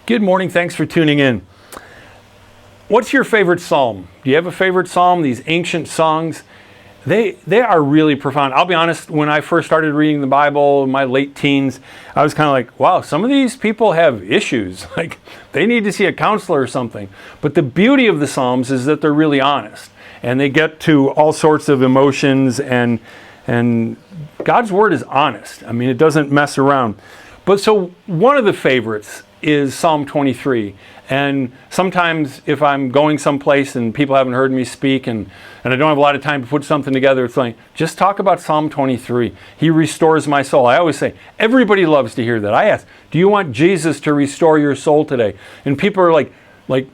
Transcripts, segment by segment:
Good morning. Thanks for tuning in. What's your favorite psalm? Do you have a favorite psalm? These ancient songs, they are really profound. I'll be honest, when I first started reading the Bible in my late teens, I was kind of like, wow, some of these people have issues. Like, they need to see a counselor or something. But the beauty of the Psalms is that they're really honest. And they get to all sorts of emotions, and God's Word is honest. I mean, it doesn't mess around. But so one of the favorites is Psalm 23. And sometimes if I'm going someplace and people haven't heard me speak and I don't have a lot of time to put something together, it's like, just talk about Psalm 23. He restores my soul. I always say, everybody loves to hear that. I ask, do you want Jesus to restore your soul today? And people are like,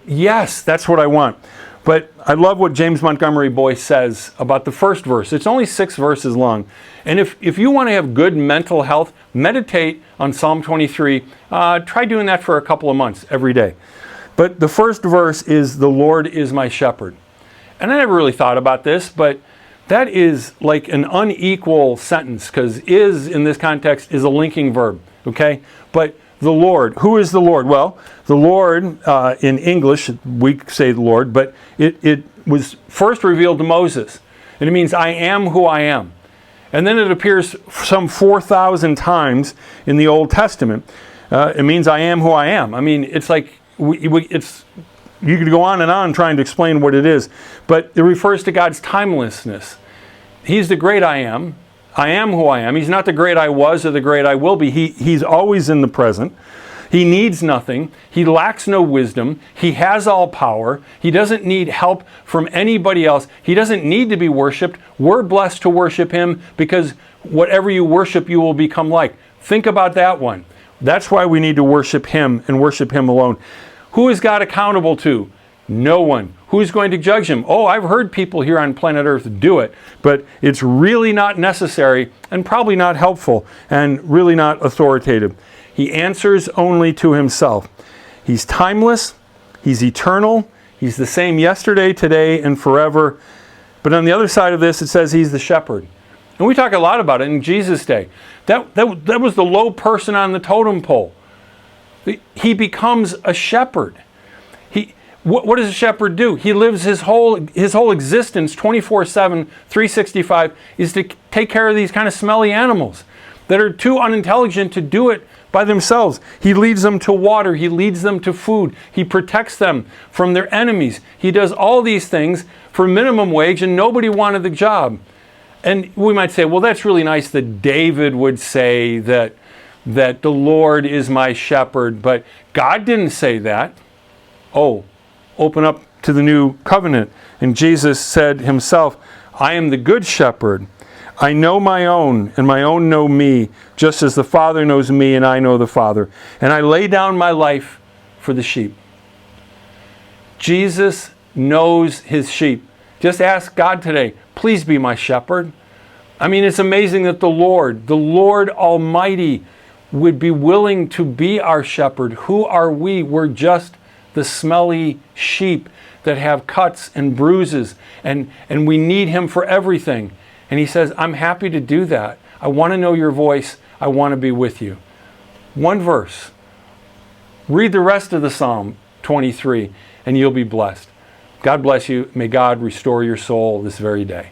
yes, that's what I want. But I love what James Montgomery Boyce says about the first verse. It's only 6 verses long. And if you want to have good mental health, meditate on Psalm 23. Try doing that for a couple of months every day. But the first verse is, "The Lord is my shepherd." And I never really thought about this, but that is like an unequal sentence, because "is" in this context is a linking verb, okay? But the Lord, who is the Lord? Well, the Lord, in English, we say the Lord, but it was first revealed to Moses. And it means, I am who I am. And then it appears some 4,000 times in the Old Testament. It means I am who I am. I mean, it's like, you could go on trying to explain what it is. But it refers to God's timelessness. He's the great I am. I am who I am. He's not the great I was or the great I will be. He's always in the present. He needs nothing. He lacks no wisdom. He has all power. He doesn't need help from anybody else. He doesn't need to be worshipped. We're blessed to worship Him, because whatever you worship, you will become like. Think about that one. That's why we need to worship Him and worship Him alone. Who is God accountable to? No one. Who's going to judge Him? Oh, I've heard people here on planet Earth do it, but it's really not necessary and probably not helpful and really not authoritative. He answers only to Himself. He's timeless. He's eternal. He's the same yesterday, today, and forever. But on the other side of this, it says He's the shepherd. And we talk a lot about it in Jesus' day. That was the low person on the totem pole. He becomes a shepherd. What does a shepherd do? He lives his whole existence 24/7, 365, is to take care of these kind of smelly animals that are too unintelligent to do it by themselves. He leads them to water. He leads them to food. He protects them from their enemies. He does all these things for minimum wage, and nobody wanted the job. And we might say, well, that's really nice that David would say that the Lord is my shepherd, but God didn't say that. Oh, open up to the new covenant. And Jesus said Himself, I am the good shepherd. I know my own, and my own know me, just as the Father knows me, and I know the Father. And I lay down my life for the sheep. Jesus knows His sheep. Just ask God today, please be my shepherd. I mean, it's amazing that the Lord Almighty, would be willing to be our shepherd. Who are we? We're just the smelly sheep that have cuts and bruises, and we need Him for everything. And He says, I'm happy to do that. I want to know your voice. I want to be with you. One verse. Read the rest of the Psalm 23, and you'll be blessed. God bless you. May God restore your soul this very day.